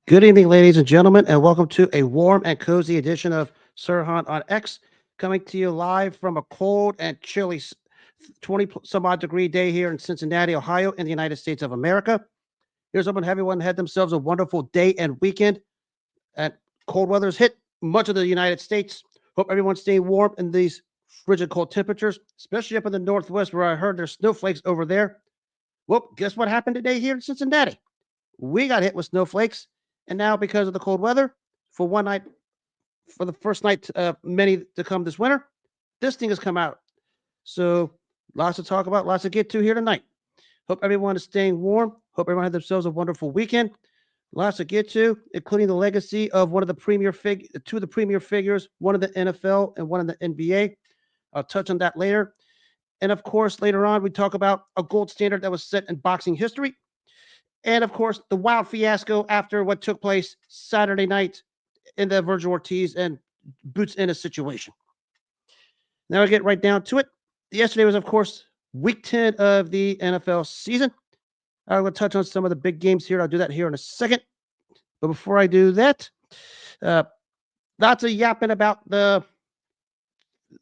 Good evening, ladies and gentlemen, and welcome to a warm and cozy edition of Sirhan on X, coming to you live from a cold and chilly 20 some odd degree day here in Cincinnati, Ohio, in the United States of America. Here's hoping everyone had themselves a wonderful day and weekend. And cold weather has hit much of the United States. Hope everyone's staying warm in these frigid cold temperatures, especially up in the Northwest where I heard there's snowflakes over there. Well, guess what happened today here in Cincinnati? We got hit with snowflakes. And now, because of the cold weather, for one night, for the first night, many to come this winter, this thing has come out. So, lots to talk about, lots to get to here tonight. Hope everyone is staying warm. Hope everyone had themselves a wonderful weekend. Lots to get to, including the legacy of one of the two of the premier figures, one in the NFL and one in the NBA. I'll touch on that later. And of course, later on, we talk about a gold standard that was set in boxing history. And of course, the wild fiasco after what took place Saturday night in the Vergil Ortiz and Boots Ennis situation. Now I get right down to it. Yesterday was, of course, week 10 of the NFL season. I will touch on some of the big games here. I'll do that here in a second. But before I do that, lots of yapping about the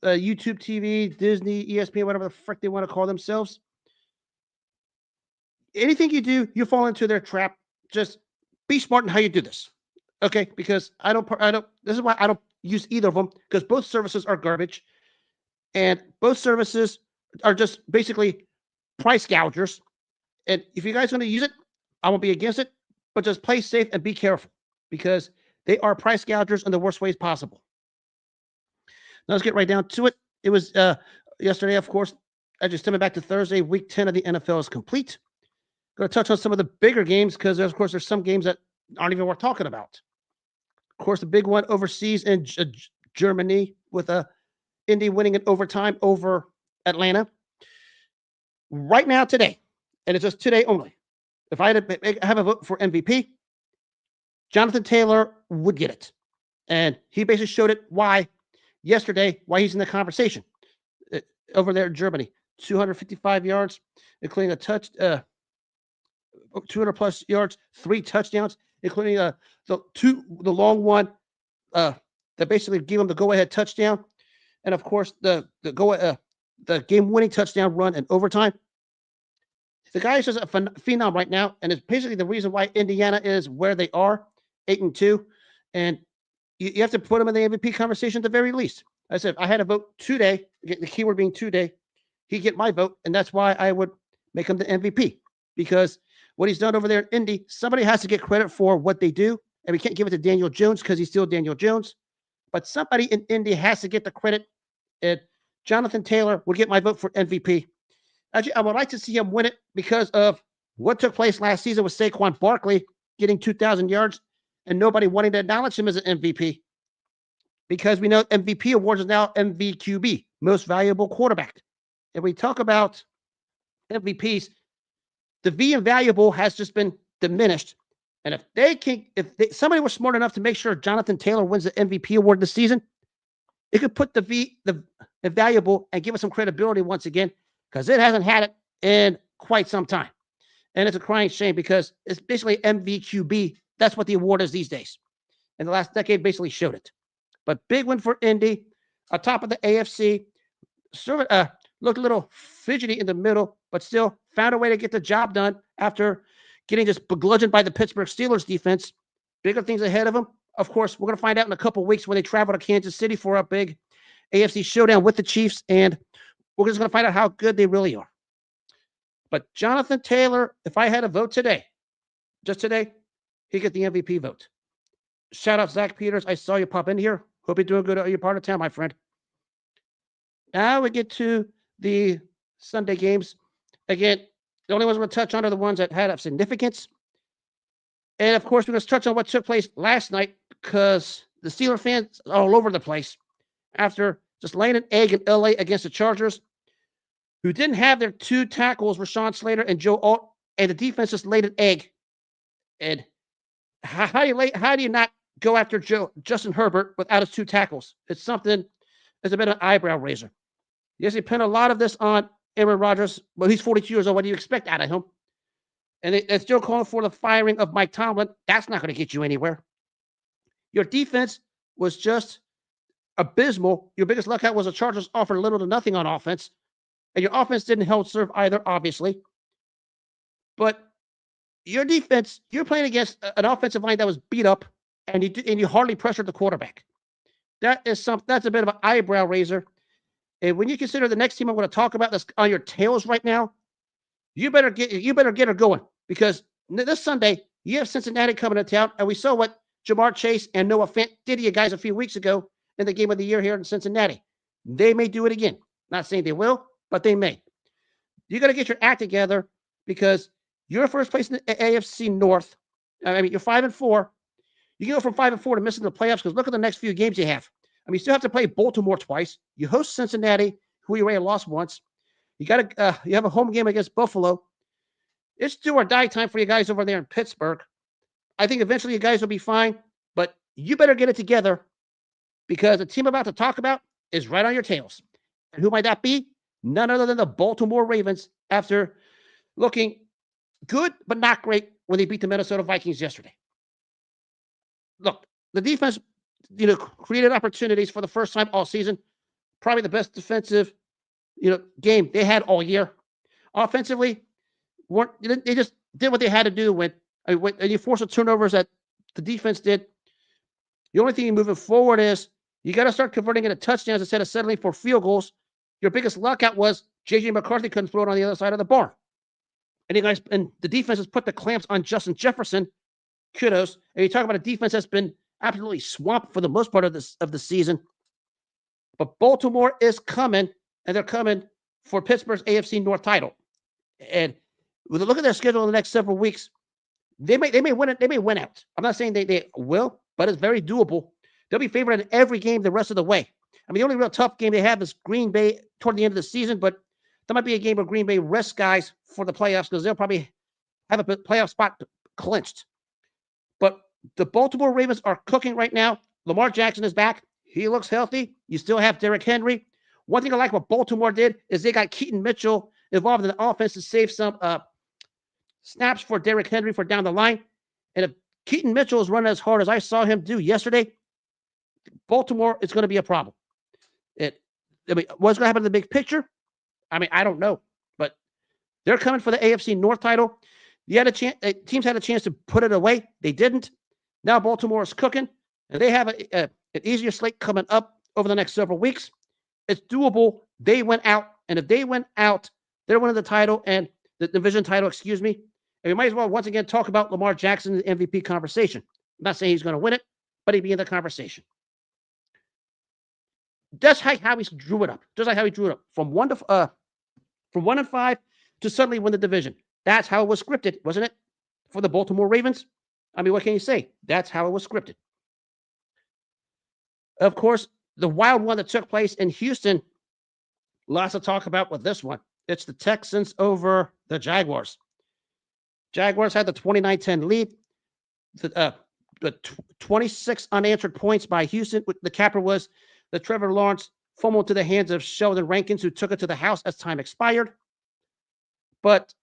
YouTube TV, Disney, ESPN, whatever the frick they want to call themselves. Anything you do, you fall into their trap. Just be smart in how you do this. Okay? Because this is why I don't use either of them, because both services are garbage. And both services are just basically price gougers. And if you guys are going to use it, I won't be against it, but just play safe and be careful, because they are price gougers in the worst ways possible. Now let's get right down to it. It was yesterday, of course, as you're stepping back to Thursday, week 10 of the NFL is complete. Going to touch on some of the bigger games because, there's some games that aren't even worth talking about. Of course, the big one overseas in Germany with Indy winning in overtime over Atlanta. Right now, today, and it's just today only, if I had to have a vote for MVP, Jonathan Taylor would get it. And he basically showed it why he's in the conversation over there in Germany. 255 yards, including a 200 plus yards, 3 touchdowns, including the long one that basically gave him the go-ahead touchdown, and of course the game-winning touchdown run in overtime. The guy is just a phenom right now, and it's basically the reason why Indiana is where they are, 8-2, and you have to put him in the MVP conversation at the very least. I said, if I had a vote today, the keyword being today, he'd get my vote, and that's why I would make him the MVP, because what he's done over there in Indy, somebody has to get credit for what they do, and we can't give it to Daniel Jones because he's still Daniel Jones, but somebody in Indy has to get the credit, and Jonathan Taylor would get my vote for MVP. Actually, I would like to see him win it because of what took place last season with Saquon Barkley getting 2,000 yards and nobody wanting to acknowledge him as an MVP, because we know MVP awards is now MVQB, Most Valuable Quarterback. And we talk about MVPs, the V in valuable has just been diminished. And if somebody was smart enough to make sure Jonathan Taylor wins the MVP award this season, it could put the valuable and give us some credibility once again, because it hasn't had it in quite some time. And it's a crying shame because it's basically MVQB. That's what the award is these days. And the last decade basically showed it. But big win for Indy, atop of the AFC. Looked a little fidgety in the middle, but still found a way to get the job done after getting just begrudged by the Pittsburgh Steelers defense. Bigger things ahead of them. Of course, we're going to find out in a couple of weeks when they travel to Kansas City for a big AFC showdown with the Chiefs, and we're just going to find out how good they really are. But Jonathan Taylor, if I had a vote today, just today, he'd get the MVP vote. Shout out Zach Peters. I saw you pop in here. Hope you're doing good at your part of town, my friend. Now we get to the Sunday games. Again, the only ones we're going to touch on are the ones that had of significance. And of course, we're going to touch on what took place last night because the Steeler fans are all over the place after just laying an egg in LA against the Chargers, who didn't have their two tackles, Rashawn Slater and Joe Alt, and the defense just laid an egg. And how do you not go after Justin Herbert without his two tackles? It's something that's a bit of an eyebrow raiser. Yes, they pin a lot of this on Aaron Rodgers. Well, he's 42 years old. What do you expect out of him? And they're still calling for the firing of Mike Tomlin. That's not going to get you anywhere. Your defense was just abysmal. Your biggest lookout was the Chargers offered little to nothing on offense. And your offense didn't help serve either, obviously. But your defense, you're playing against an offensive line that was beat up, and you hardly pressured the quarterback. That's a bit of an eyebrow raiser. And when you consider the next team I'm going to talk about that's on your tails right now, you better get her going, because this Sunday you have Cincinnati coming to town, and we saw what Jamar Chase and Noah Fant did to you guys a few weeks ago in the game of the year here in Cincinnati. They may do it again. Not saying they will, but they may. You got to get your act together, because you're first place in the AFC North. I mean, you're 5-4. You can go from 5-4 to missing the playoffs, because look at the next few games you have. I mean, you still have to play Baltimore twice. You host Cincinnati, who you already lost once. You have a home game against Buffalo. It's do or die time for you guys over there in Pittsburgh. I think eventually you guys will be fine, but you better get it together, because the team I'm about to talk about is right on your tails. And who might that be? None other than the Baltimore Ravens, after looking good but not great when they beat the Minnesota Vikings yesterday. Look, the defense, created opportunities for the first time all season. Probably the best defensive, game they had all year. Offensively, they just did what they had to do when you force the turnovers that the defense did. The only thing moving forward is you got to start converting into touchdowns instead of settling for field goals. Your biggest lockout was J.J. McCarthy couldn't throw it on the other side of the barn. And the defense has put the clamps on Justin Jefferson. Kudos. And you talk about a defense that's been absolutely swamped for the most part of the season. But Baltimore is coming, and they're coming for Pittsburgh's AFC North title. And with a look at their schedule in the next several weeks, they may win it. They may win out. I'm not saying they will, but it's very doable. They'll be favored in every game the rest of the way. I mean, the only real tough game they have is Green Bay toward the end of the season, but that might be a game where Green Bay rests guys for the playoffs, because they'll probably have a playoff spot clinched. But the Baltimore Ravens are cooking right now. Lamar Jackson is back. He looks healthy. You still have Derrick Henry. One thing I like what Baltimore did is they got Keaton Mitchell involved in the offense to save some snaps for Derrick Henry for down the line. And if Keaton Mitchell is running as hard as I saw him do yesterday, Baltimore is going to be a problem. What's going to happen in the big picture? I mean, I don't know. But they're coming for the AFC North title. Teams had a chance to put it away. They didn't. Now Baltimore is cooking, and they have an easier slate coming up over the next several weeks. It's doable. They went out, and if they went out, they're winning the title and the division title, excuse me. And we might as well once again talk about Lamar Jackson in the MVP conversation. I'm not saying he's going to win it, but he'd be in the conversation. That's how he drew it up. Just like how he drew it up from 1-5 to suddenly win the division. That's how it was scripted, wasn't it? For the Baltimore Ravens. I mean, what can you say? That's how it was scripted. Of course, the wild one that took place in Houston. Lots to talk about with this one. It's the Texans over the Jaguars. Jaguars had the 29-10 lead. The 26 unanswered points by Houston. The capper was the Trevor Lawrence fumbled to the hands of Sheldon Rankins, who took it to the house as time expired. But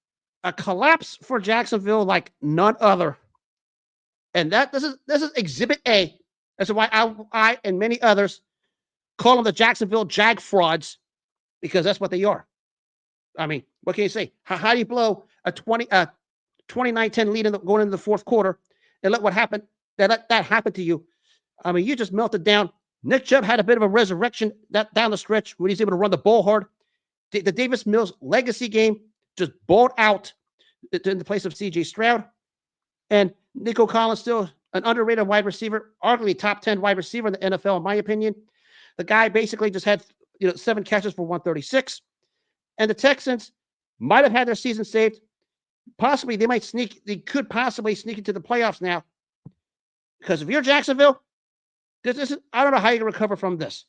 a collapse for Jacksonville like none other. And this is Exhibit A. That's why I and many others call them the Jacksonville Jag frauds, because that's what they are. I mean, what can you say? How do you blow a 29-10 lead going into the fourth quarter and let that happen to you? I mean, you just melted down. Nick Chubb had a bit of a resurrection down the stretch when he's able to run the ball hard. The Davis Mills legacy game just balled out in the place of C.J. Stroud. And Nico Collins, still an underrated wide receiver, arguably top 10 wide receiver in the NFL, in my opinion. The guy basically just had 7 catches for 136. And the Texans might have had their season saved possibly they could possibly sneak into the playoffs now. Because if you're Jacksonville, this isn't, I don't know how you can recover from this.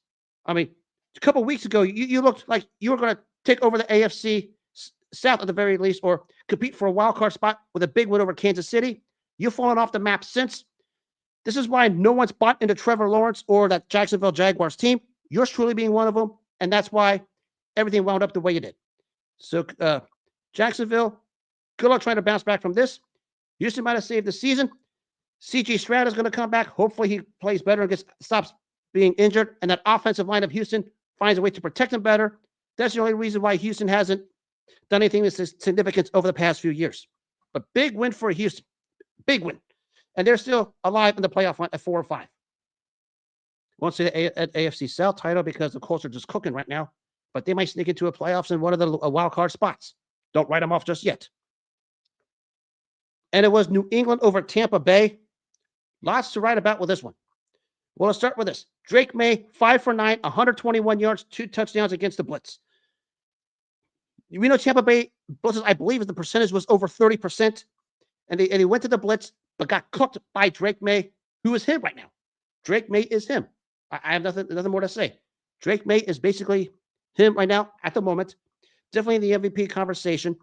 I mean, a couple of weeks ago, you looked like you were going to take over the AFC South at the very least, or compete for a wild card spot with a big win over Kansas City. You've fallen off the map since. This is why no one's bought into Trevor Lawrence or that Jacksonville Jaguars team. Yours truly being one of them, and that's why everything wound up the way it did. So, Jacksonville, good luck trying to bounce back from this. Houston might have saved the season. C.J. Stroud is going to come back. Hopefully, he plays better and stops being injured, and that offensive line of Houston finds a way to protect him better. That's the only reason why Houston hasn't done anything of significance over the past few years. But big win for Houston. Big win. And they're still alive in the playoff hunt at 4-5. Won't say the AFC South title because the Colts are just cooking right now, but they might sneak into a playoffs in one of the wild card spots. Don't write them off just yet. And it was New England over Tampa Bay. Lots to write about with this one. Well, let's start with this. Drake May, 5 for 9, 121 yards, 2 touchdowns against the blitz. We know Tampa Bay blitzes, I believe the percentage was over 30%. And they went to the blitz, but got cooked by Drake May, who is him right now. Drake May is him. I have nothing more to say. Drake May is basically him right now at the moment. Definitely in the MVP conversation.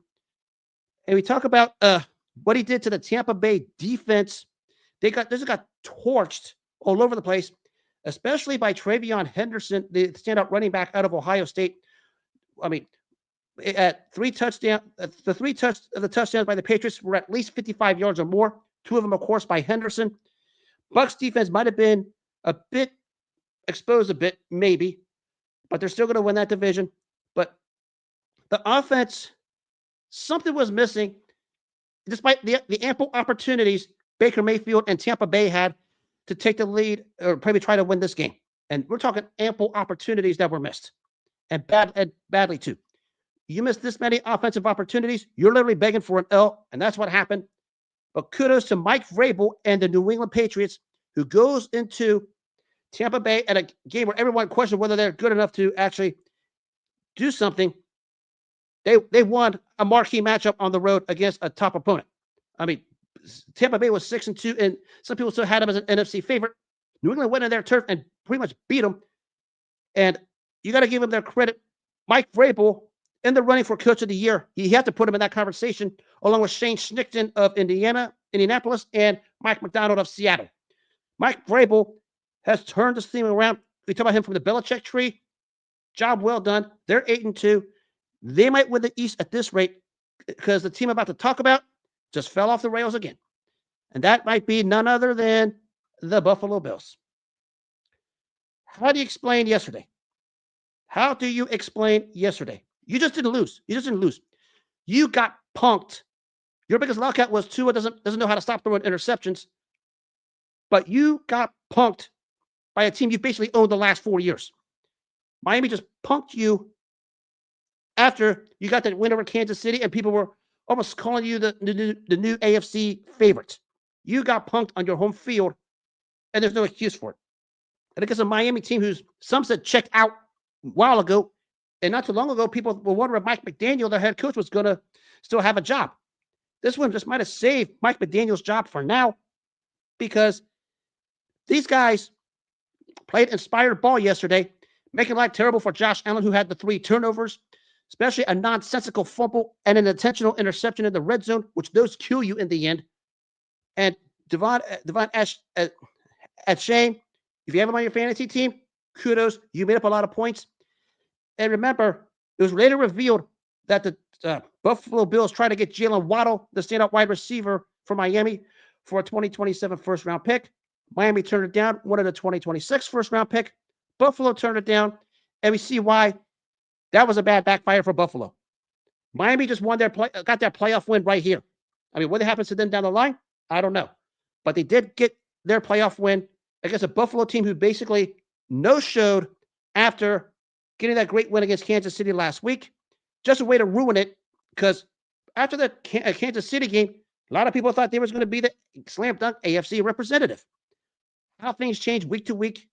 And we talk about what he did to the Tampa Bay defense. They got torched all over the place, especially by Travion Henderson, the standout running back out of Ohio State. I mean, at the touchdowns by the Patriots were at least 55 yards or more. 2 of them, of course, by Henderson. Bucs defense might have been a bit exposed, maybe, but they're still going to win that division. But the offense, something was missing, despite the ample opportunities Baker Mayfield and Tampa Bay had to take the lead or probably try to win this game. And we're talking ample opportunities that were missed, and badly too. You miss this many offensive opportunities, you're literally begging for an L, and that's what happened. But kudos to Mike Vrabel and the New England Patriots, who goes into Tampa Bay at a game where everyone questioned whether they're good enough to actually do something. They won a marquee matchup on the road against a top opponent. I mean, Tampa Bay was 6-2, and some people still had them as an NFC favorite. New England went on their turf and pretty much beat them. And you got to give them their credit. Mike Vrabel, in the running for Coach of the Year, he had to put him in that conversation, along with Shane Schnickton of Indianapolis, and Mike McDonald of Seattle. Mike Vrabel has turned this team around. We talk about him from the Belichick tree. Job well done. They're 8-2. They might win the East at this rate because the team I'm about to talk about just fell off the rails again. And that might be none other than the Buffalo Bills. How do you explain yesterday? How do you explain yesterday? You just didn't lose. You got punked. Your biggest lockout was Tua doesn't know how to stop throwing interceptions. But you got punked by a team you basically owned the last 4 years. Miami just punked you after you got that win over Kansas City, and people were almost calling you the new AFC favorite. You got punked on your home field, and there's no excuse for it. And against a Miami team who's some said checked out a while ago, and not too long ago, people were wondering if Mike McDaniel, their head coach, was going to still have a job. This one just might have saved Mike McDaniel's job for now, because these guys played inspired ball yesterday, making life terrible for Josh Allen, who had the 3 turnovers, especially a nonsensical fumble and an intentional interception in the red zone, which those kill you in the end. And Devon Shane, if you have him on your fantasy team, kudos. You made up a lot of points. And remember, it was later revealed that the Buffalo Bills tried to get Jalen Waddle, the standout wide receiver for Miami, for a 2027 first-round pick. Miami turned it down, wanted a 2026 first-round pick. Buffalo turned it down, and we see why that was a bad backfire for Buffalo. Miami just got their playoff win right here. I mean, what happens to them down the line, I don't know. But they did get their playoff win against a Buffalo team who basically no-showed after getting that great win against Kansas City last week. Just a way to ruin it, because after the Kansas City game, a lot of people thought they was going to be the slam dunk AFC representative. How things change week to week,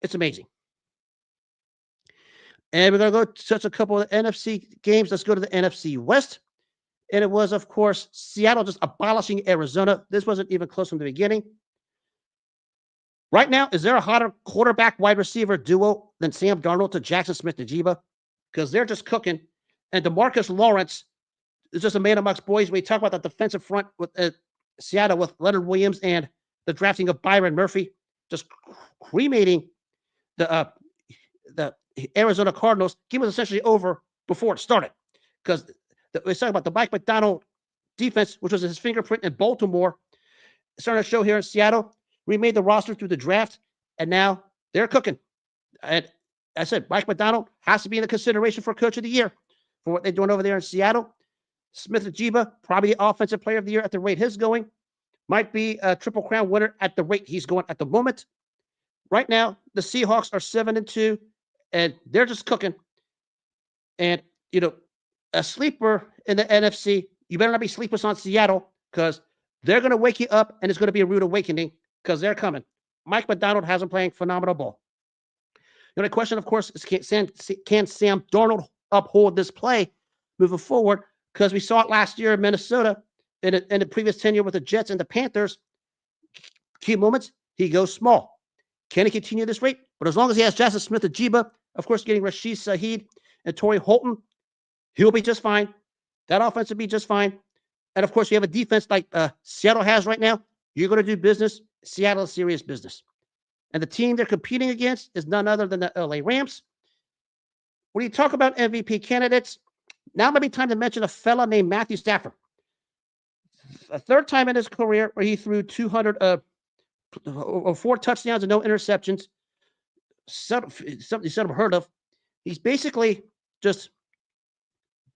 it's amazing. And we're going to go touch a couple of NFC games. Let's go to the NFC West. And it was, of course, Seattle just abolishing Arizona. This wasn't even close from the beginning. Right now, is there a hotter quarterback wide receiver duo than Sam Darnold to Jackson Smith-Njigba? Because they're just cooking. And DeMarcus Lawrence is just a man amongst boys. We talk about the defensive front with Seattle with Leonard Williams and the drafting of Byron Murphy, just cremating the Arizona Cardinals. Game was essentially over before it started because we're talking about the Mike Macdonald defense, which was his fingerprint in Baltimore, starting to show here in Seattle. We made the roster through the draft, and now they're cooking. And I said, Mike Macdonald has to be in the consideration for Coach of the Year for what they're doing over there in Seattle. Smith-Njigba, probably the Offensive Player of the Year at the rate he's going. Might be a Triple Crown winner at the rate he's going at the moment. Right now, the Seahawks are 7-2, and they're just cooking. And, a sleeper in the NFC, you better not be sleepers on Seattle because they're going to wake you up, and it's going to be a rude awakening because they're coming. Mike Macdonald has been playing phenomenal ball. The only question, of course, is can Sam Darnold uphold this play moving forward? Because we saw it last year in Minnesota in the previous tenure with the Jets and the Panthers. Key moments, he goes small. Can he continue this rate? But as long as he has Jackson Smith-Njigba, of course, getting Rashid Shaheed and Torrey Holton, he'll be just fine. That offense will be just fine. And, of course, you have a defense like Seattle has right now. You're going to do business. Seattle is serious business. And the team they're competing against is none other than the LA Rams. When you talk about MVP candidates, now might be time to mention a fella named Matthew Stafford. A third time in his career where he threw 4 touchdowns and no interceptions. Something you seldom heard of. He's basically just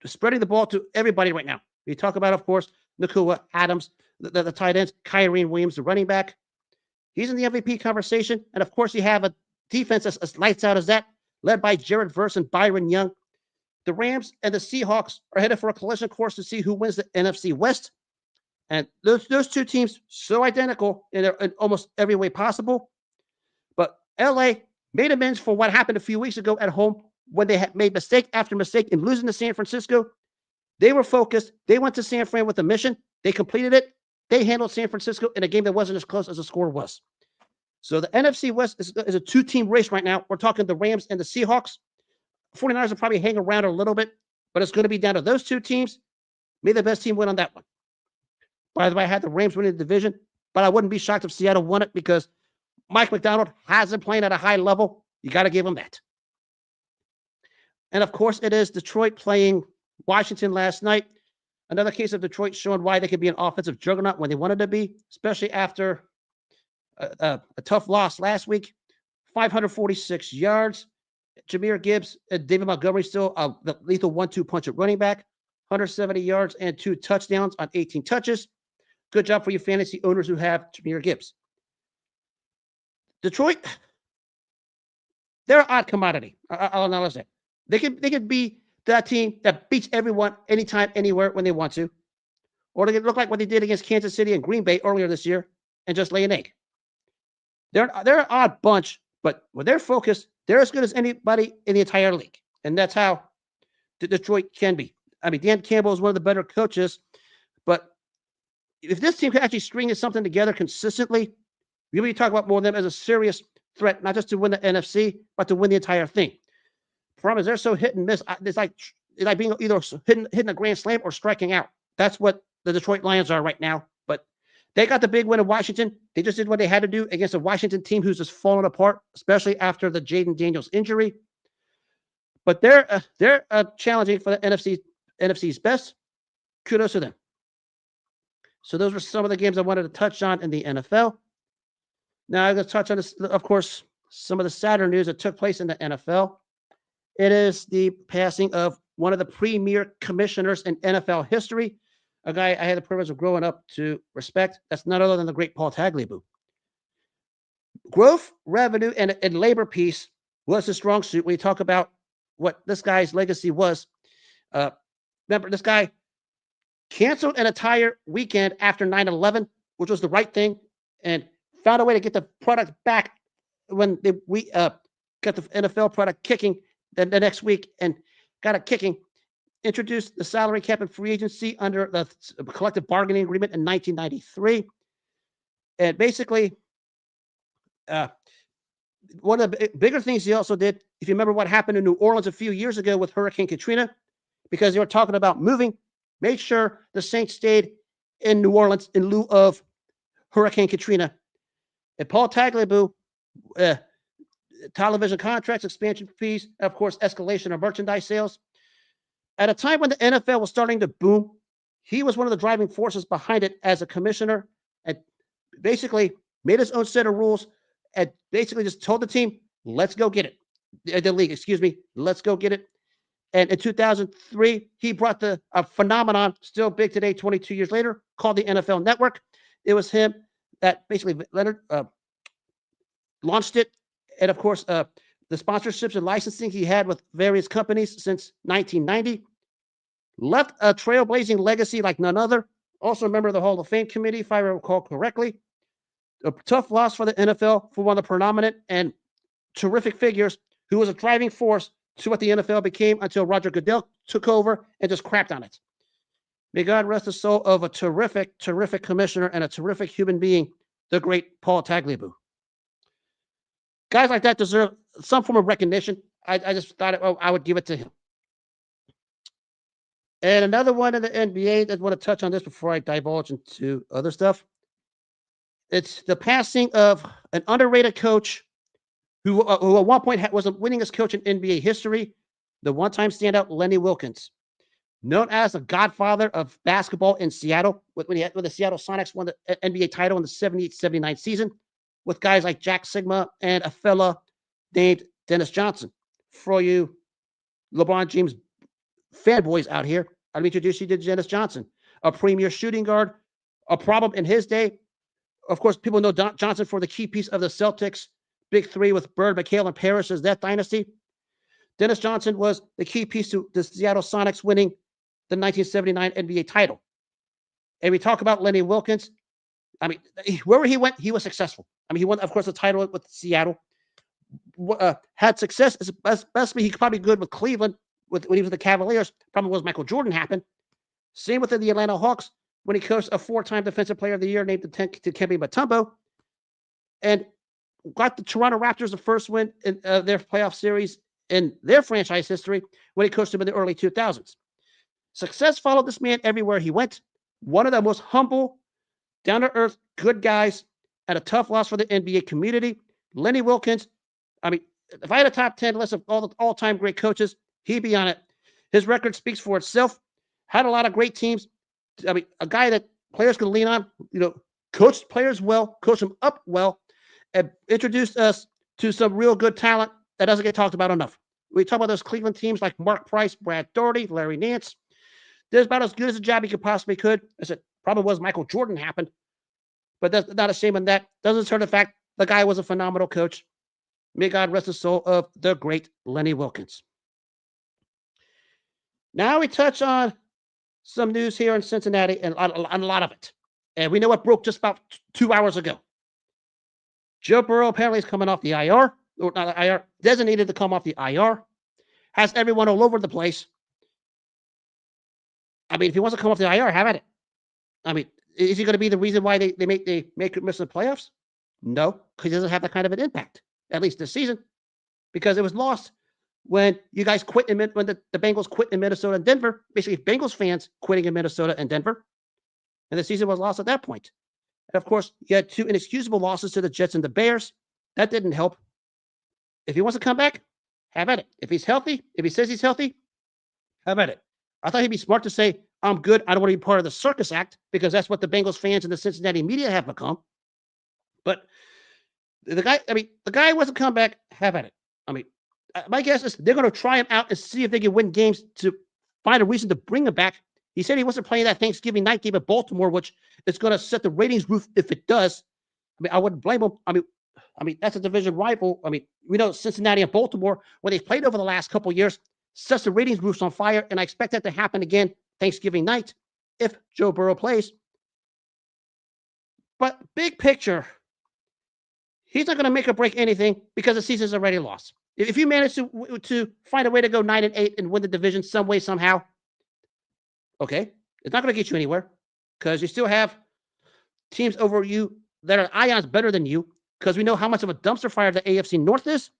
spreading the ball to everybody right now. We talk about, of course, Nakua, Adams, the tight ends, Kyren Williams, the running back. He's in the MVP conversation. And, of course, you have a defense that's as lights out as that, led by Jared Verse and Byron Young. The Rams and the Seahawks are headed for a collision course to see who wins the NFC West. And those two teams, so identical in almost every way possible. But LA made amends for what happened a few weeks ago at home when they had made mistake after mistake in losing to San Francisco. They were focused. They went to San Fran with a mission. They completed it. They handled San Francisco in a game that wasn't as close as the score was. So the NFC West is a 2-team race right now. We're talking the Rams and the Seahawks. 49ers will probably hang around a little bit, but it's going to be down to those two teams. May the best team win on that one. By the way, I had the Rams winning the division, but I wouldn't be shocked if Seattle won it because Mike Macdonald hasn't played at a high level. You got to give him that. And, of course, it is Detroit playing Washington last night. Another case of Detroit showing why they could be an offensive juggernaut when they wanted to be, especially after a tough loss last week. 546 yards. Jahmyr Gibbs and David Montgomery still the lethal 1-2 punch at running back. 170 yards and 2 touchdowns on 18 touches. Good job for you fantasy owners who have Jahmyr Gibbs. Detroit, they're an odd commodity. I'll acknowledge that. They could be that team that beats everyone anytime, anywhere when they want to. Or they could look like what they did against Kansas City and Green Bay earlier this year and just lay an egg. They're an odd bunch, but when they're focused, they're as good as anybody in the entire league. And that's how Detroit can be. I mean, Dan Campbell is one of the better coaches, but if this team can actually string something together consistently, we really talk about more of them as a serious threat, not just to win the NFC, but to win the entire thing. The problem is they're so hit and miss. It's like being either hitting a grand slam or striking out. That's what the Detroit Lions are right now. But they got the big win in Washington. They just did what they had to do against a Washington team who's just fallen apart, especially after the Jaden Daniels injury. But they're challenging for the NFC's best. Kudos to them. So those were some of the games I wanted to touch on in the NFL. Now I'm going to touch on this, of course, some of the sadder news that took place in the NFL. It is the passing of one of the premier commissioners in NFL history, a guy I had the privilege of growing up to respect. That's none other than the great Paul Tagliabue. Growth, revenue, and labor peace was his strong suit when you talk about what this guy's legacy was. Remember, this guy canceled an entire weekend after 9/11, which was the right thing, and found a way to get the product back when we got the NFL product kicking the next week and got it kicking. introduced the salary cap and free agency under the collective bargaining agreement in 1993. And basically, uh, one of the bigger things he also did, if you remember what happened in New Orleans a few years ago with Hurricane Katrina, because they were talking about moving, made sure the Saints stayed in New Orleans in lieu of Hurricane Katrina. And Paul Tagliabue, television contracts, expansion fees, and of course, escalation of merchandise sales. At a time when the NFL was starting to boom, he was one of the driving forces behind it as a commissioner, and basically made his own set of rules and basically just told the team, let's go get it. The league, excuse me, let's go get it. And in 2003, he brought a phenomenon, still big today, 22 years later, called the NFL Network. It was him that basically Leonard launched it. And of course, the sponsorships and licensing he had with various companies since 1990 left a trailblazing legacy like none other. Also a member of the Hall of Fame committee, if I recall correctly. A tough loss for the NFL for one of the predominant and terrific figures who was a driving force to what the NFL became until Roger Goodell took over and just crapped on it. May God rest the soul of a terrific, terrific commissioner and a terrific human being, the great Paul Tagliabue. Guys like that deserve some form of recognition. I just thought I would give it to him. And another one in the NBA, I want to touch on this before I divulge into other stuff. It's the passing of an underrated coach who at one point was the winningest coach in NBA history, the one-time standout Lenny Wilkens, known as the godfather of basketball in Seattle, when the Seattle Sonics won the NBA title in the 78-79 season, with guys like Jack Sigma and a fella named Dennis Johnson. For you LeBron James fanboys out here, I'll introduce you to Dennis Johnson, a premier shooting guard, a problem in his day. Of course, people know Johnson for the key piece of the Celtics' big three with Bird, McHale, and Parrish as that dynasty. Dennis Johnson was the key piece to the Seattle Sonics winning the 1979 NBA title. And we talk about Lenny Wilkens. I mean, wherever he went, he was successful. I mean, he won, of course, the title with Seattle. Had success. Especially, he's probably good with Cleveland when he was with the Cavaliers. Problem was Michael Jordan happened. Same with the Atlanta Hawks when he coached a four-time Defensive Player of the Year named Dikembe Mutombo, and got the Toronto Raptors the first win in their playoff series in their franchise history when he coached them in the early 2000s. Success followed this man everywhere he went. One of the most humble, down-to-earth, good guys, and a tough loss for the NBA community. Lenny Wilkens, I mean, if I had a top 10 list of all the all-time great coaches, he'd be on it. His record speaks for itself. Had a lot of great teams. I mean, a guy that players can lean on, coached players well, coached them up well, and introduced us to some real good talent that doesn't get talked about enough. We talk about those Cleveland teams like Mark Price, Brad Daugherty, Larry Nance. Did about as good as a job he could possibly could. I said, probably was Michael Jordan happened, but that's not a shame on that. Doesn't turn the fact the guy was a phenomenal coach. May God rest the soul of the great Lenny Wilkens. Now we touch on some news here in Cincinnati, and a lot of it. And we know what broke just about 2 hours ago. Joe Burrow apparently is coming off the IR, or not IR, designated to come off the IR. Has everyone all over the place. I mean, if he wants to come off the IR, have at it. I mean, is he going to be the reason why they make it miss the playoffs? No, because he doesn't have that kind of an impact, at least this season, because it was lost when you guys quit when the Bengals quit in Minnesota and Denver. Basically, Bengals fans quitting in Minnesota and Denver, and the season was lost at that point. And of course, you had two inexcusable losses to the Jets and the Bears. That didn't help. If he wants to come back, have at it. If he's healthy, if he says he's healthy, have at it. I thought he'd be smart to say, I'm good. I don't want to be part of the circus act, because that's what the Bengals fans and the Cincinnati media have become. But the guy wants to come back, have at it. I mean, my guess is they're going to try him out and see if they can win games to find a reason to bring him back. He said he wasn't playing that Thanksgiving night game at Baltimore, which is going to set the ratings roof if it does. I mean, I wouldn't blame him. I mean, that's a division rival. I mean, we know Cincinnati and Baltimore, when they've played over the last couple of years, sets the ratings roofs on fire, and I expect that to happen again Thanksgiving night if Joe Burrow plays. But big picture, he's not going to make or break anything because the season's already lost. If you manage to find a way to go 9-8 and win the division some way, somehow, Okay, it's not going to get you anywhere because you still have teams over you that are ions better than you because we know how much of a dumpster fire the AFC North is.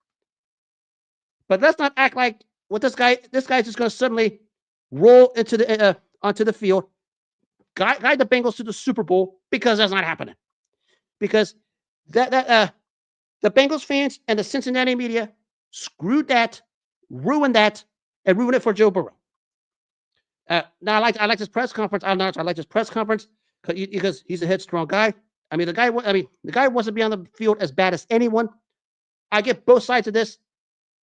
But let's not act like what this guy's just going to suddenly roll into the onto the field, guide the Bengals to the Super Bowl because that's not happening. Because the Bengals fans and the Cincinnati media screwed that, ruined that, and ruined it for Joe Burrow. Now I like this press conference. I like this press conference because he's a headstrong guy. The guy wants to be on the field as bad as anyone. I get both sides of this,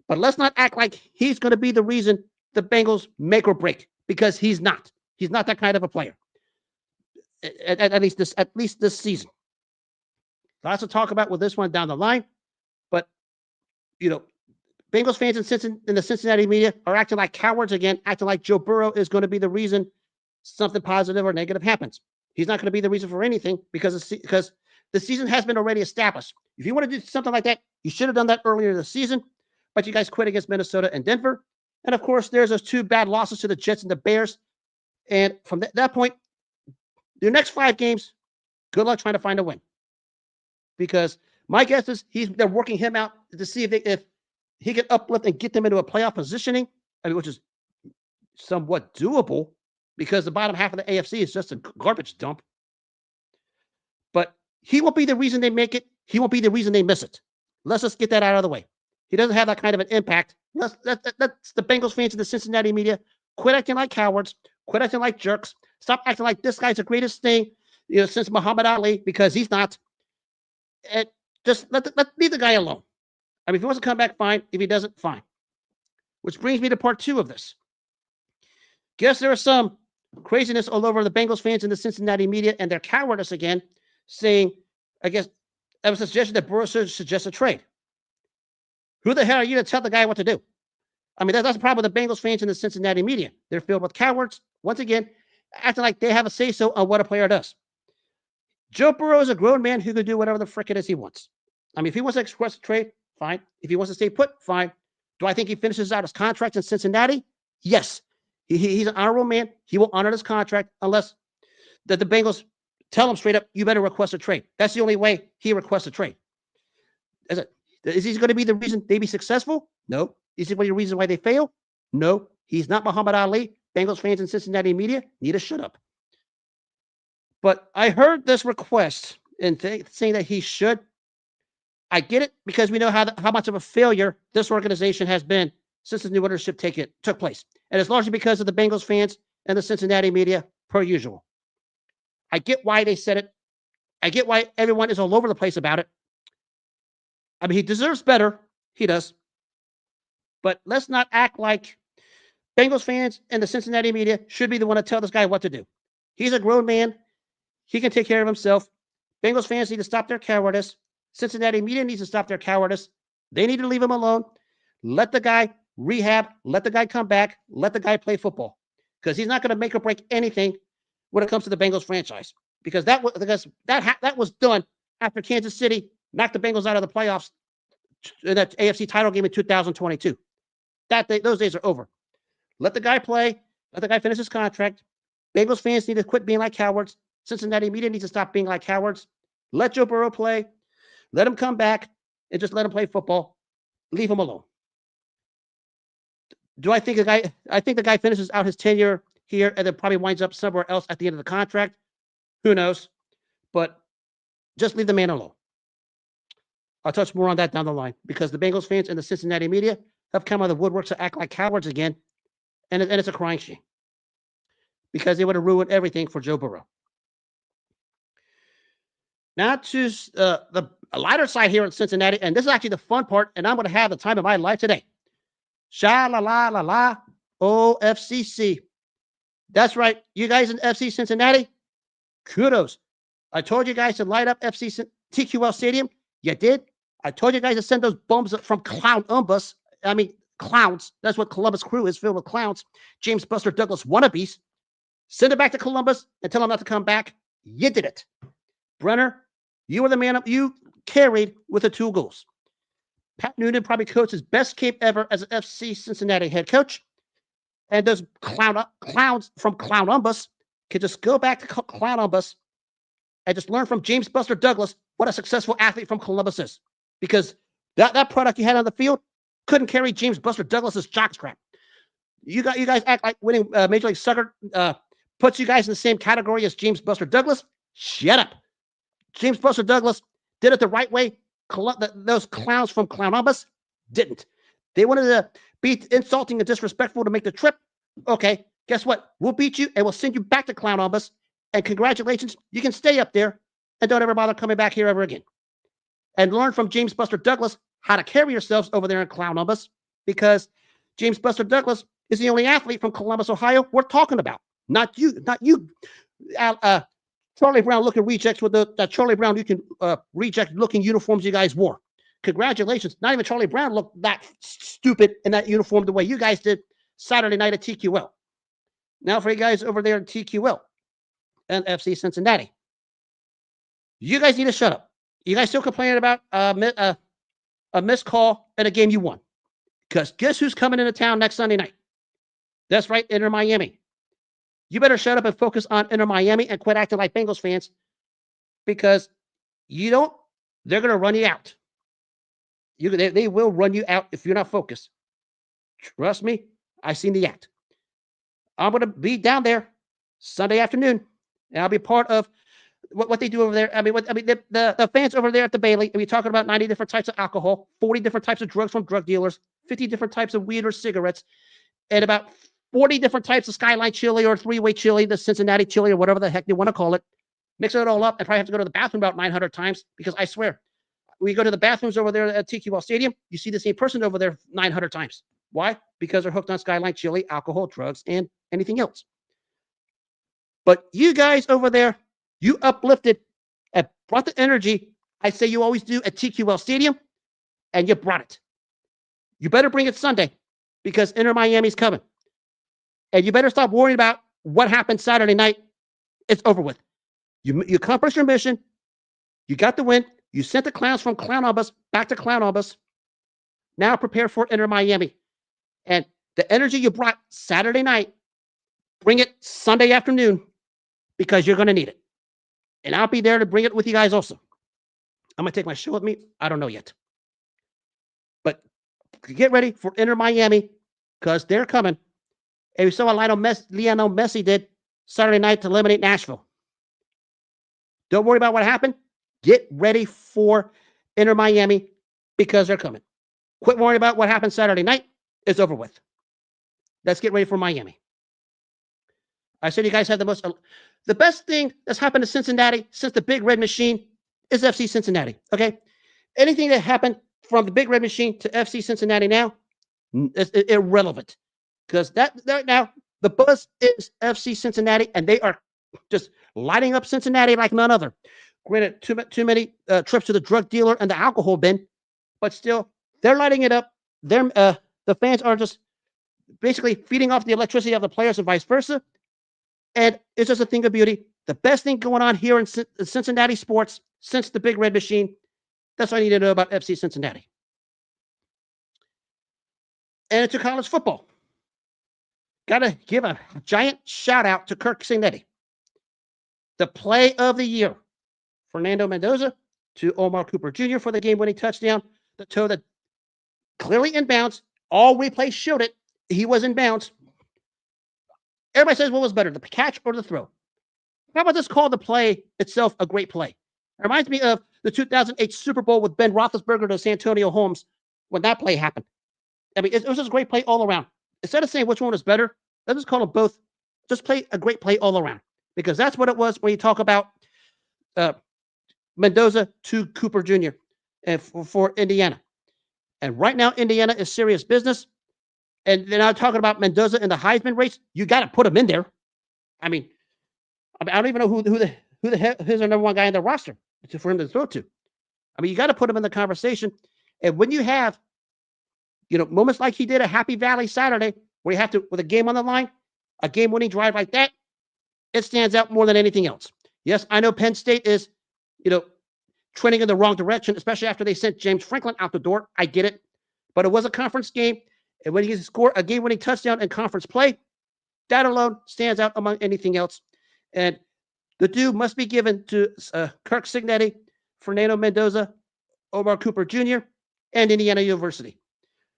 but let's not act like he's going to be the reason the Bengals make or break because he's not. He's not that kind of a player. At least this season. Lots to talk about with this one down the line, but Bengals fans in the Cincinnati media are acting like cowards again, acting like Joe Burrow is going to be the reason something positive or negative happens. He's not going to be the reason for anything because the season has been already established. If you want to do something like that, you should have done that earlier in the season, but you guys quit against Minnesota and Denver. And of course, there's those 2 bad losses to the Jets and the Bears. And from that point, your next 5 games, good luck trying to find a win. Because my guess is they're working him out to see if he can uplift and get them into a playoff positioning, which is somewhat doable because the bottom half of the AFC is just a garbage dump. But he won't be the reason they make it. He won't be the reason they miss it. Let's just get that out of the way. He doesn't have that kind of an impact. That's the Bengals fans in the Cincinnati media. Quit acting like cowards. Quit acting like jerks. Stop acting like this guy's the greatest thing since Muhammad Ali because he's not. And just leave the guy alone. If he wants to come back, fine. If he doesn't, fine. Which brings me to part 2 of this. Guess there is some craziness all over the Bengals fans in the Cincinnati media and their cowardice again, saying, I guess, there was a suggestion that Burrow suggests a trade. Who the hell are you to tell the guy what to do? That's the problem with the Bengals fans in the Cincinnati media. They're filled with cowards, once again, acting like they have a say-so on what a player does. Joe Burrow is a grown man who can do whatever the frick it is he wants. If he wants to express a trade, fine. If he wants to stay put, fine. Do I think he finishes out his contract in Cincinnati? Yes. He's an honorable man. He will honor his contract unless the Bengals tell him straight up, you better request a trade. That's the only way he requests a trade. Is he going to be the reason they be successful? No. Is he the reason why they fail? No. He's not Muhammad Ali. Bengals fans in Cincinnati media need to shut up. But I heard this request and saying that he should. I get it because we know how much of a failure this organization has been since the new ownership took place. And it's largely because of the Bengals fans and the Cincinnati media, per usual. I get why they said it. I get why everyone is all over the place about it. He deserves better. He does. But let's not act like Bengals fans and the Cincinnati media should be the one to tell this guy what to do. He's a grown man. He can take care of himself. Bengals fans need to stop their cowardice. Cincinnati media needs to stop their cowardice. They need to leave him alone. Let the guy rehab. Let the guy come back. Let the guy play football. Because he's not going to make or break anything when it comes to the Bengals franchise. Because that was done after Kansas City knocked the Bengals out of the playoffs in that AFC title game in 2022. Those days are over. Let the guy play. Let the guy finish his contract. Bengals fans need to quit being like cowards. Cincinnati media needs to stop being like cowards. Let Joe Burrow play. Let him come back and just let him play football. Leave him alone. Do I think the guy finishes out his tenure here and then probably winds up somewhere else at the end of the contract? Who knows? But just leave the man alone. I'll touch more on that down the line because the Bengals fans and the Cincinnati media have come out of the woodwork to act like cowards again. And it's a crying shame because they would have ruined everything for Joe Burrow. Now to the lighter side here in Cincinnati, and this is actually the fun part, and I'm going to have the time of my life today. Sha-la-la-la-la, FCC. That's right. You guys in FC Cincinnati, kudos. I told you guys to light up FC TQL Stadium. You did. I told you guys to send those bums from clowns. That's what Columbus Crew is, filled with clowns. James Buster Douglas wannabes. Send it back to Columbus and tell them not to come back. You did it. Brenner, you were the man you carried with the 2 goals. Pat Noonan probably coached his best game ever as an FC Cincinnati head coach. And those clowns from Clownumbus can just go back to Clownumbus and just learn from James Buster Douglas what a successful athlete from Columbus is. Because that product you had on the field couldn't carry James Buster Douglas's jockstrap. You guys act like winning Major League Soccer puts you guys in the same category as James Buster Douglas. Shut up. James Buster Douglas did it the right way. Those clowns from Clownumbus didn't. They wanted to be insulting and disrespectful to make the trip. Okay, guess what? We'll beat you and we'll send you back to Clownumbus. And congratulations, you can stay up there and don't ever bother coming back here ever again. And learn from James Buster Douglas how to carry yourselves over there in Clownumbus, because James Buster Douglas is the only athlete from Columbus, Ohio we're talking about. Not you. Charlie Brown looking rejects with the Charlie Brown reject looking uniforms you guys wore. Congratulations. Not even Charlie Brown looked that stupid in that uniform the way you guys did Saturday night at TQL. Now for you guys over there at TQL and FC Cincinnati. You guys need to shut up. You guys still complaining about a missed call in a game you won. Because guess who's coming into town next Sunday night? That's right, Inter Miami. You better shut up and focus on Inter Miami and quit acting like Bengals fans, because they're going to run you out. They will run you out if you're not focused. Trust me, I've seen the act. I'm going to be down there Sunday afternoon, and I'll be part of what they do over there. The fans over there at the Bailey, we're talking about 90 different types of alcohol, 40 different types of drugs from drug dealers, 50 different types of weed or cigarettes, and about 40 different types of Skyline chili or three-way chili, the Cincinnati chili or whatever the heck they want to call it. Mix it all up and probably have to go to the bathroom about 900 times, because I swear, when you go to the bathrooms over there at TQL Stadium, you see the same person over there 900 times. Why? Because they're hooked on Skyline chili, alcohol, drugs, and anything else. But you guys over there, you uplifted and brought the energy I say you always do at TQL Stadium, and you brought it. You better bring it Sunday, because Inter Miami's coming. And you better stop worrying about what happened Saturday night. It's over with. You accomplished your mission. You got the win. You sent the clowns from Clownumbus back to Clownumbus. Now prepare for Inter Miami. And the energy you brought Saturday night, bring it Sunday afternoon, because you're going to need it. And I'll be there to bring it with you guys also. I'm going to take my show with me. I don't know yet. But get ready for Inter Miami, because they're coming. And we saw what Lionel Messi did Saturday night to eliminate Nashville. Don't worry about what happened. Get ready for Inter Miami, because they're coming. Quit worrying about what happened Saturday night. It's over with. Let's get ready for Miami. I said you guys had the best thing that's happened to Cincinnati since the Big Red Machine is FC Cincinnati. Okay? Anything that happened from the Big Red Machine to FC Cincinnati now is irrelevant. Because that now the buzz is FC Cincinnati, and they are just lighting up Cincinnati like none other. Granted, too many trips to the drug dealer and the alcohol bin, but still, they're lighting it up. The fans are just basically feeding off the electricity of the players and vice versa. And it's just a thing of beauty. The best thing going on here in Cincinnati sports since the Big Red Machine. That's all I need to know about FC Cincinnati. And it's college football. Got to give a giant shout out to Kirk Cincinnati. The play of the year. Fernando Mendoza to Omar Cooper Jr. for the game-winning touchdown. The toe that clearly in bounds. All replays showed it. He was in bounds. Everybody says what was better, the catch or the throw? How about just call the play itself a great play? It reminds me of the 2008 Super Bowl with Ben Roethlisberger to Santonio Holmes when that play happened. I mean, it was just a great play all around. Instead of saying which one was better, let's just call them both. Just play a great play all around, because that's what it was when you talk about Mendoza to Cooper Jr. and for Indiana. And right now, Indiana is serious business. And then I'm talking about Mendoza in the Heisman race. You got to put him in there. I mean, I don't even know who the hell is the number one guy in the roster for him to throw to. I mean, you got to put him in the conversation. And when you have, moments like he did at Happy Valley Saturday, where you have to, with a game on the line, a game-winning drive like that, it stands out more than anything else. Yes, I know Penn State is, trending in the wrong direction, especially after they sent James Franklin out the door. I get it. But it was a conference game. And when he can score a game-winning touchdown in conference play, that alone stands out among anything else. And the due must be given to Kirk Cincinnati, Fernando Mendoza, Omar Cooper Jr., and Indiana University.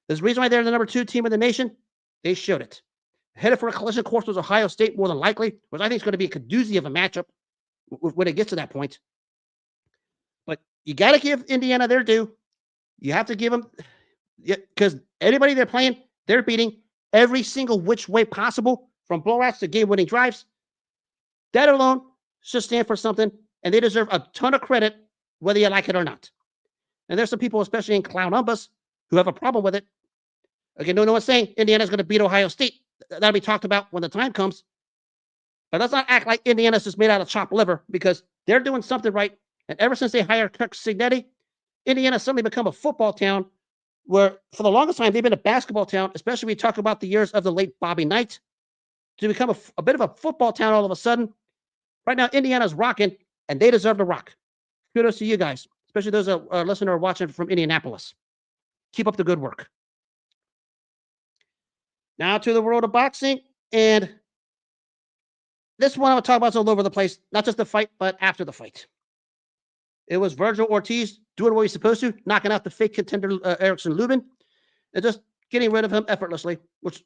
There's a reason why they're the number 2 team in the nation. They showed it. Headed for a collision course was Ohio State, more than likely, which I think is going to be a doozy of a matchup when it gets to that point. But you got to give Indiana their due. You have to give them, because anybody they're playing, they're beating every single which way possible, from blowouts to game-winning drives. That alone should stand for something, and they deserve a ton of credit, whether you like it or not. And there's some people, especially in Clown Umbus, who have a problem with it. Again, no one's saying Indiana's going to beat Ohio State. That'll be talked about when the time comes. But let's not act like Indiana's just made out of chopped liver, because they're doing something right. And ever since they hired Kirk Cincinnati, Indiana's suddenly become a football town where, for the longest time, they've been a basketball town, especially when we talk about the years of the late Bobby Knight, to become a bit of a football town all of a sudden. Right now, Indiana's rocking, and they deserve to rock. Kudos to you guys, especially those that are listening or watching from Indianapolis. Keep up the good work. Now to the world of boxing, and this one I'm going to talk about is all over the place, not just the fight, but after the fight. It was Vergil Ortiz doing what he's supposed to, knocking out the fake contender Erickson Lubin, and just getting rid of him effortlessly, which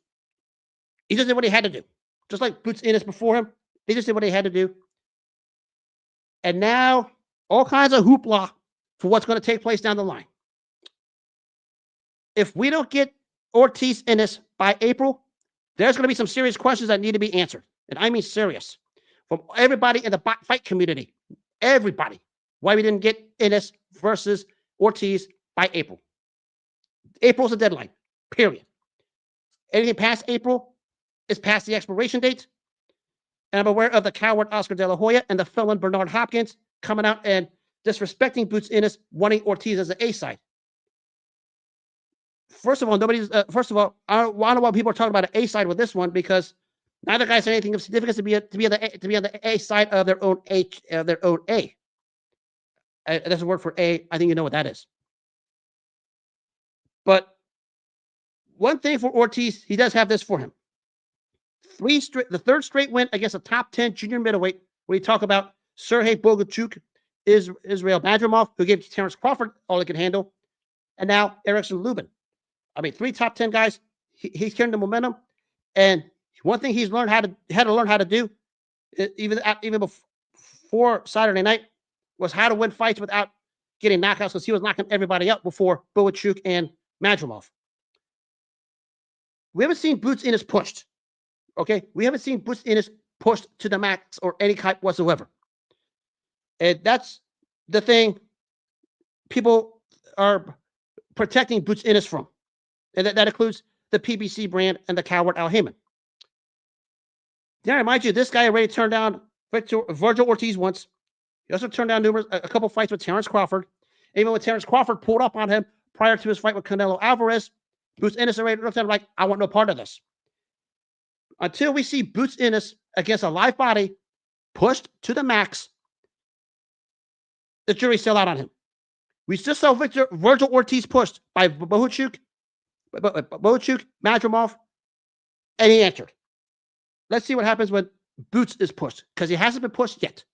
he just did what he had to do. Just like Boots Ennis before him, they just did what they had to do. And now, all kinds of hoopla for what's going to take place down the line. If we don't get Ortiz Ennis by April, there's going to be some serious questions that need to be answered. And I mean serious. From everybody in the fight community. Everybody. Why we didn't get Ennis versus Ortiz by April. April's the deadline. Period. Anything past April is past the expiration date. And I'm aware of the coward Oscar De La Hoya and the felon Bernard Hopkins coming out and disrespecting Boots Ennis, wanting Ortiz as an A side. First of all, I don't know why people are talking about an A side with this one, because neither guy said anything of significance to be on the A side of their own A. That's a word for A. I think you know what that is. But one thing for Ortiz, he does have this for him. The third straight win against a top 10 junior middleweight, where we talk about Sergey Bogachuk, Israel Madrimov, who gave Terrence Crawford all he could handle, and now Erickson Lubin. I mean, 3 top 10 guys. He's carrying the momentum, and one thing he's had to learn how to do, even before Saturday night, was how to win fights without getting knockouts, because he was knocking everybody out before Bogachuk and Madrimov. We haven't seen Boots Ennis pushed. Okay, we haven't seen Boots Ennis pushed to the max or any type whatsoever. And that's the thing people are protecting Boots Ennis from. And that includes the PBC brand and the coward Al Heyman. Now, I remind you, this guy already turned down Vergil Ortiz once. He also turned down a couple fights with Terrence Crawford. Even when Terrence Crawford pulled up on him prior to his fight with Canelo Alvarez, Boots Ennis already looked at him like, I want no part of this. Until we see Boots Ennis against a live body pushed to the max, the jury's still out on him. We just saw Vergil Ortiz pushed by Bogachuk, Madrimov, and he answered. Let's see what happens when Boots is pushed, because he hasn't been pushed yet.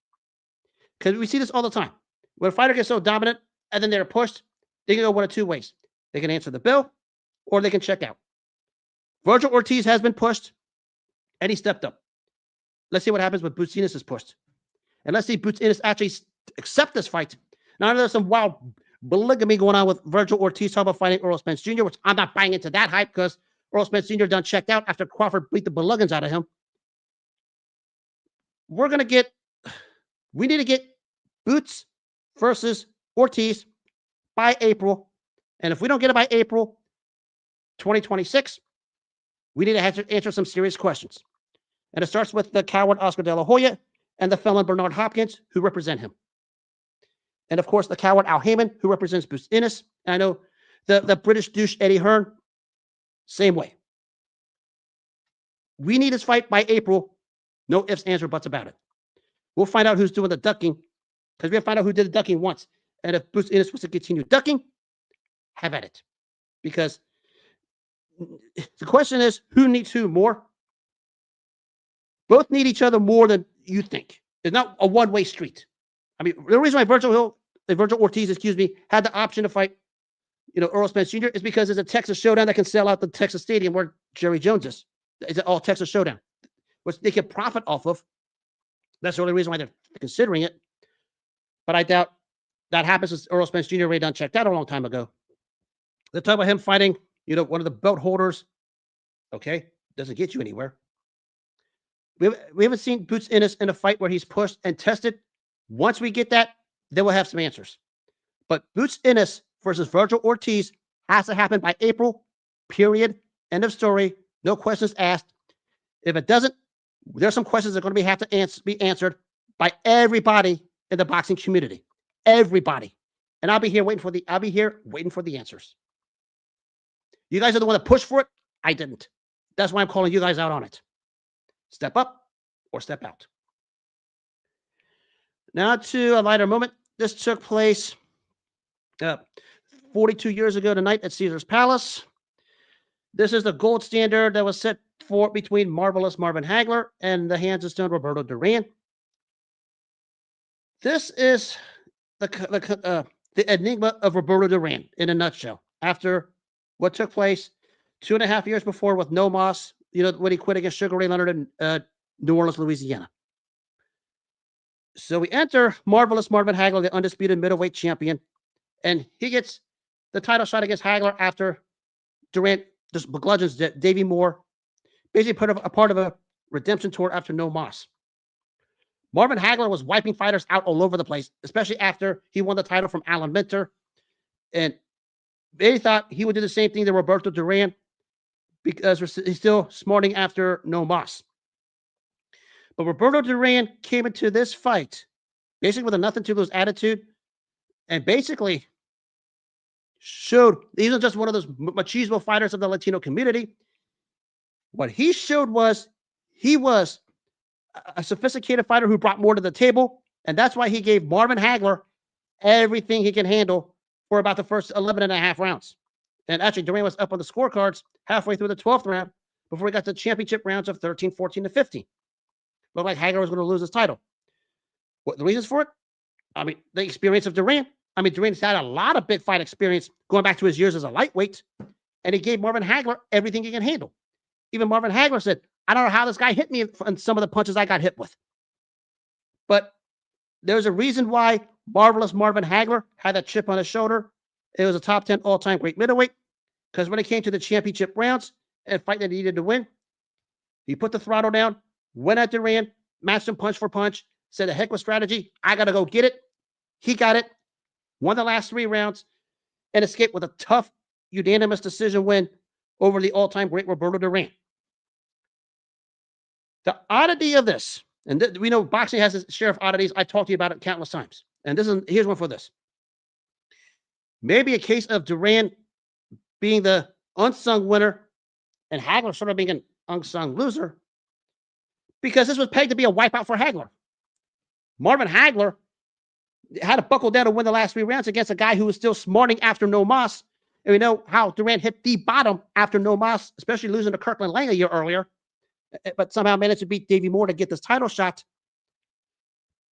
Because we see this all the time. When a fighter gets so dominant and then they're pushed, they can go one of 2 ways. They can answer the bell, or they can check out. Vergil Ortiz has been pushed, and he stepped up. Let's see what happens when Boots Ennis is pushed. And let's see Boots Ennis actually accept this fight. Now, I know there's some wild polygamy going on with Vergil Ortiz talking about fighting Earl Spence Jr., which I'm not buying into that hype, because Earl Spence Jr. done checked out after Crawford beat the beluggins out of him. We need to get Boots versus Ortiz by April. And if we don't get it by April 2026, we need to answer some serious questions. And it starts with the coward Oscar De La Hoya and the felon Bernard Hopkins, who represent him. And of course, the coward Al Heyman, who represents Boots Ennis. And I know the British douche Eddie Hearn, same way. We need this fight by April. No ifs, ands, or buts about it. We'll find out who's doing the ducking, because we'll find out who did the ducking once. And if Boots Ennis wants to continue ducking, have at it. Because The question is, who needs who more? Both need each other more than you think. It's not a one-way street. I mean, the reason why Vergil Ortiz, had the option to fight, Earl Spence Jr. is because it's a Texas showdown that can sell out the Texas Stadium where Jerry Jones is. It's an all Texas showdown, which they can profit off of. That's the only reason why they're considering it. But I doubt that happens since Earl Spence Jr. already done checked out a long time ago. They're talking about him fighting, one of the belt holders. Okay, doesn't get you anywhere. We haven't seen Boots Ennis in a fight where he's pushed and tested. Once we get that, then we'll have some answers. But Boots Ennis versus Vergil Ortiz has to happen by April, period. End of story. No questions asked. If it doesn't, there's some questions that are going to have to be answered by everybody in the boxing community. Everybody. And I'll be here waiting for the answers. You guys are the one that pushed for it. I didn't. That's why I'm calling you guys out on it. Step up or step out. Now to a lighter moment. This took place 42 years ago tonight at Caesar's Palace. This is the gold standard that was set for between Marvelous Marvin Hagler and the hands of stone Roberto Duran. This is the enigma of Roberto Duran in a nutshell. After what took place 2.5 years before with No Moss, when he quit against Sugar Ray Leonard in New Orleans, Louisiana. So we enter Marvelous Marvin Hagler, the undisputed middleweight champion, and he gets the title shot against Hagler after Duran just begludgeons Davey Moore, basically a part of a redemption tour after No Moss. Marvin Hagler was wiping fighters out all over the place, especially after he won the title from Alan Minter. And they thought he would do the same thing to Roberto Duran because he's still smarting after No Moss. But Roberto Duran came into this fight basically with a nothing to lose attitude and basically showed he wasn't just one of those machismo fighters of the Latino community. What he showed was he was a sophisticated fighter who brought more to the table, and that's why he gave Marvin Hagler everything he can handle for about the first 11.5 rounds. And actually, Duran was up on the scorecards halfway through the 12th round before he got to championship rounds of 13, 14, and 15. Looked like Hagler was going to lose his title. What the reasons for it? I mean, the experience of Duran. I mean, Duran's had a lot of big fight experience going back to his years as a lightweight, and he gave Marvin Hagler everything he can handle. Even Marvin Hagler said, I don't know how this guy hit me in some of the punches I got hit with. But there's a reason why Marvelous Marvin Hagler had that chip on his shoulder. It was a top 10 all-time great middleweight, because when it came to the championship rounds and fight that he needed to win, he put the throttle down, went at Duran, matched him punch for punch, said the heck with strategy, I got to go get it. He got it, won the last 3 rounds, and escaped with a tough, unanimous decision win over the all-time great Roberto Duran. The oddity of this, and we know boxing has its share of oddities. I talked to you about it countless times. And here's one for this. Maybe a case of Duran being the unsung winner and Hagler sort of being an unsung loser, because this was pegged to be a wipeout for Hagler. Marvin Hagler had to buckle down to win the last 3 rounds against a guy who was still smarting after No Moss. And we know how Duran hit the bottom after No Moss, especially losing to Kirkland Lang a year earlier, but somehow managed to beat Davey Moore to get this title shot.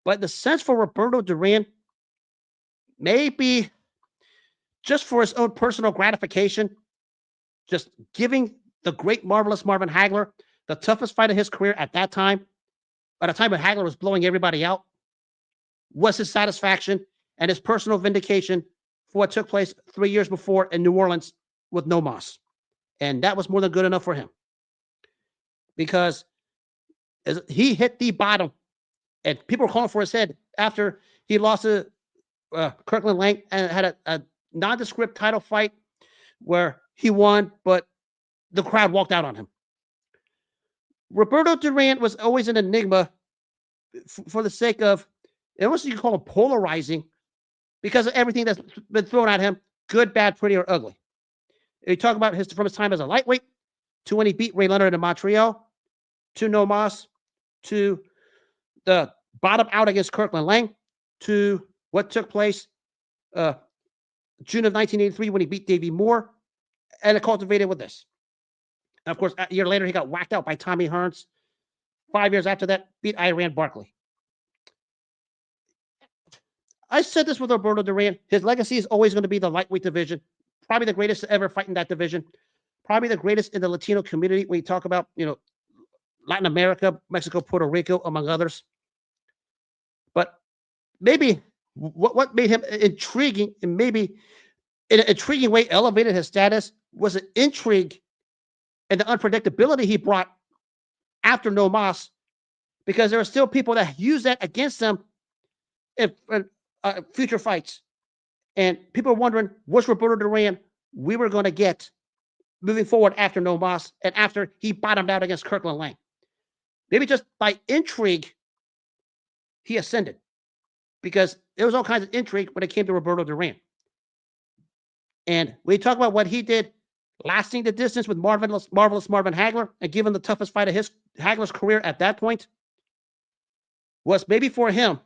But the sense for Roberto Duran may be just for his own personal gratification, just giving the great Marvelous Marvin Hagler the toughest fight of his career at that time, at a time when Hagler was blowing everybody out, was his satisfaction and his personal vindication for what took place 3 years before in New Orleans with No Moss. And that was more than good enough for him. Because as he hit the bottom, and people were calling for his head after he lost to Kirkland Lang and had a nondescript title fight where he won, but the crowd walked out on him. Roberto Duran was always an enigma for the sake of, almost you could call him polarizing, because of everything that's been thrown at him, good, bad, pretty, or ugly. You talk about from his time as a lightweight, to when he beat Ray Leonard in Montreal, to No Moss, to the bottom out against Kirkland Lang, to what took place June of 1983 when he beat Davey Moore, and it culminated with this. And of course, a year later, he got whacked out by Tommy Hearns. 5 years after that, beat Iran Barkley. I said this with Roberto Duran. His legacy is always going to be the lightweight division. Probably the greatest to ever fight in that division. Probably the greatest in the Latino community when you talk about, Latin America, Mexico, Puerto Rico, among others. But maybe what made him intriguing and maybe in an intriguing way elevated his status was an intrigue and the unpredictability he brought after No Mas, because there are still people that use that against him in future fights. And people are wondering, what's Roberto Duran we were going to get moving forward after No Mas and after he bottomed out against Kirkland Lang. Maybe just by intrigue, he ascended, because there was all kinds of intrigue when it came to Roberto Duran. And we talk about what he did, lasting the distance with Marvelous Marvin Hagler, and given the toughest fight of Hagler's career at that point, was maybe for him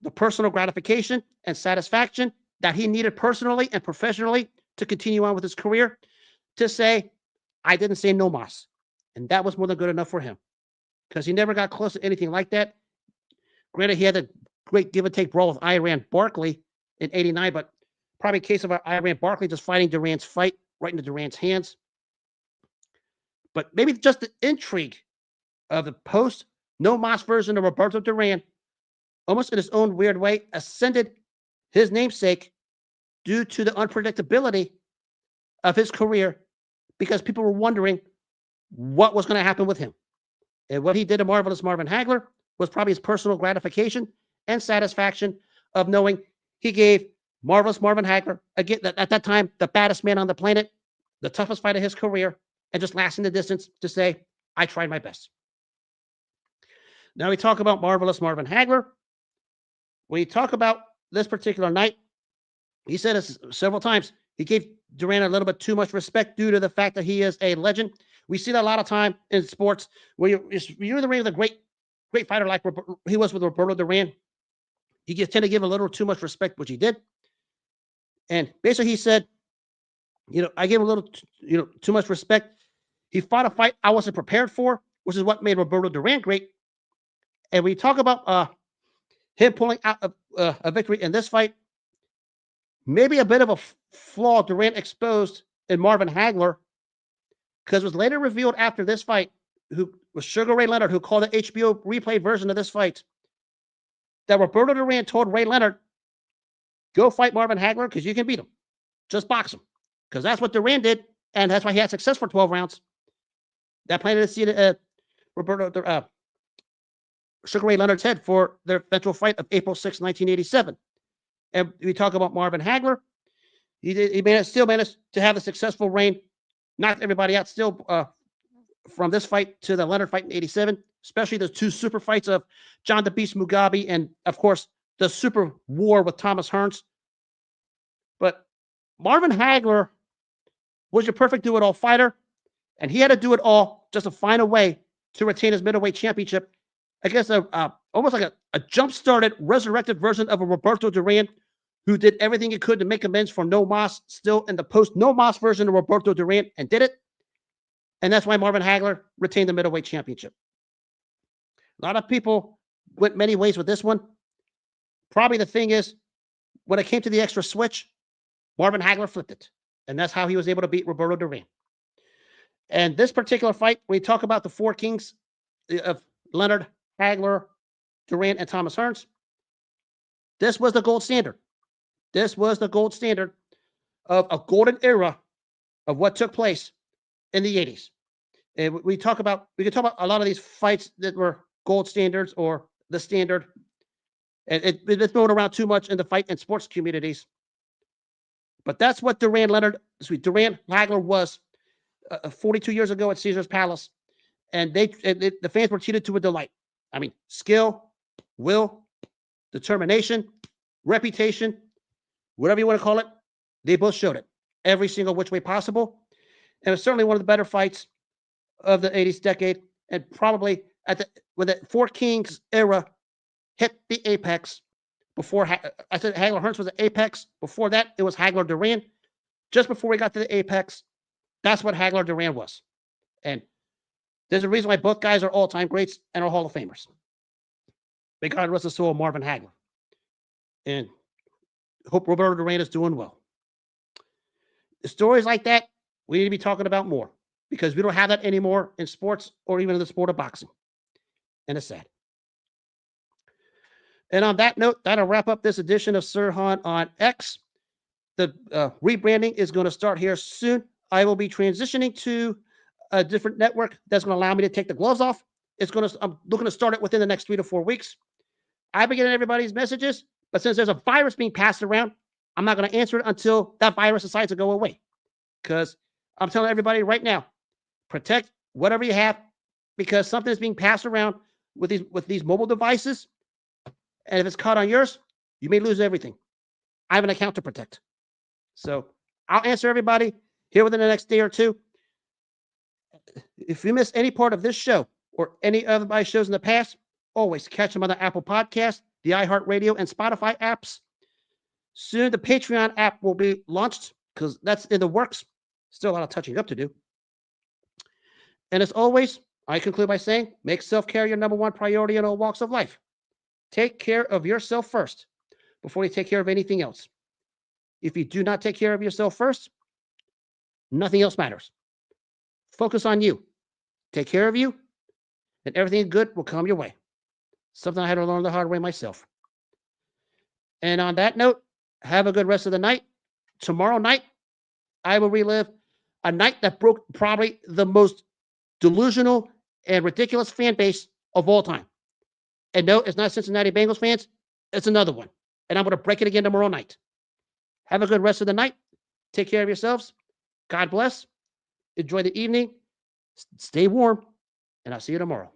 the personal gratification and satisfaction that he needed personally and professionally to continue on with his career, to say, I didn't say No Mas. And that was more than good enough for him, because he never got close to anything like that. Granted, he had a great give and take brawl with Iran Barkley in '89, but probably a case of Iran Barkley just fighting Duran's fight right into Duran's hands. But maybe just the intrigue of the post No Mas version of Roberto Duran, almost in his own weird way, ascended his namesake due to the unpredictability of his career, because people were wondering what was going to happen with him. And what he did to Marvelous Marvin Hagler was probably his personal gratification and satisfaction of knowing he gave Marvelous Marvin Hagler, again, at that time, the baddest man on the planet, the toughest fight of his career, and just lasting the distance to say, I tried my best. Now we talk about Marvelous Marvin Hagler. When you talk about this particular night, he said this several times, he gave Duran a little bit too much respect due to the fact that he is a legend. We see that a lot of time in sports where you're in the ring with a great fighter like he was with Roberto Duran. You tend to give a little too much respect, which he did. And basically he said, I gave him a little, too much respect. He fought a fight I wasn't prepared for, which is what made Roberto Duran great. And we talk about him pulling out a victory in this fight. Maybe a bit of a flaw Duran exposed in Marvin Hagler, because it was later revealed after this fight, who was Sugar Ray Leonard, who called the HBO replay version of this fight, that Roberto Duran told Ray Leonard, go fight Marvin Hagler because you can beat him. Just box him. Because that's what Duran did, and that's why he had success for 12 rounds. That planted a seed Sugar Ray Leonard's head for their eventual fight of April 6, 1987. And we talk about Marvin Hagler. He still managed to have a successful reign. Knocked everybody out still from this fight to the Leonard fight in '87, especially the two super fights of John the Beast Mugabe and, of course, the super war with Thomas Hearns. But Marvin Hagler was your perfect do-it-all fighter, and he had to do it all just to find a way to retain his middleweight championship against almost like a jump-started, resurrected version of a Roberto Duran, who did everything he could to make amends for No Mas, still in the post-No Mas version of Roberto Duran, and did it. And that's why Marvin Hagler retained the middleweight championship. A lot of people went many ways with this one. Probably the thing is, when it came to the extra switch, Marvin Hagler flipped it. And that's how he was able to beat Roberto Duran. And this particular fight, when we talk about the four kings of Leonard, Hagler, Duran, and Thomas Hearns, this was the gold standard. This was the gold standard of a golden era of what took place in the 80s. And we could talk about a lot of these fights that were gold standards or the standard. And it's thrown around too much in the fight and sports communities. But that's what Duran Hagler was 42 years ago at Caesar's Palace. And the fans were treated to a delight. I mean, skill, will, determination, reputation, whatever you want to call it, they both showed it every single which way possible. And it was certainly one of the better fights of the 80s decade. And probably when the Four Kings era hit the apex, before I said Hagler Hearns was the apex. Before that, it was Hagler Duran. Just before we got to the apex, that's what Hagler Duran was. And there's a reason why both guys are all-time greats and are Hall of Famers. May God rest the soul of Marvin Hagler. And hope Roberto Duran is doing well. Stories like that, we need to be talking about more because we don't have that anymore in sports or even in the sport of boxing. And it's sad. And on that note, that'll wrap up this edition of Sirhan on X. The rebranding is going to start here soon. I will be transitioning to a different network that's going to allow me to take the gloves off. I'm looking to start it within the next 3 to 4 weeks. I've been getting everybody's messages, but since there's a virus being passed around, I'm not going to answer it until that virus decides to go away. Because I'm telling everybody right now, protect whatever you have, because something is being passed around with these mobile devices. And if it's caught on yours, you may lose everything. I have an account to protect. So I'll answer everybody here within the next day or two. If you missed any part of this show or any other my shows in the past, always catch them on the Apple Podcast, the iHeartRadio, and Spotify apps. Soon the Patreon app will be launched because that's in the works. Still a lot of touching up to do. And as always, I conclude by saying, make self-care your number one priority in all walks of life. Take care of yourself first before you take care of anything else. If you do not take care of yourself first, nothing else matters. Focus on you. Take care of you, and everything good will come your way. Something I had to learn the hard way myself. And on that note, have a good rest of the night. Tomorrow night, I will relive a night that broke probably the most delusional and ridiculous fan base of all time. And no, it's not Cincinnati Bengals fans. It's another one. And I'm going to break it again tomorrow night. Have a good rest of the night. Take care of yourselves. God bless. Enjoy the evening. Stay warm. And I'll see you tomorrow.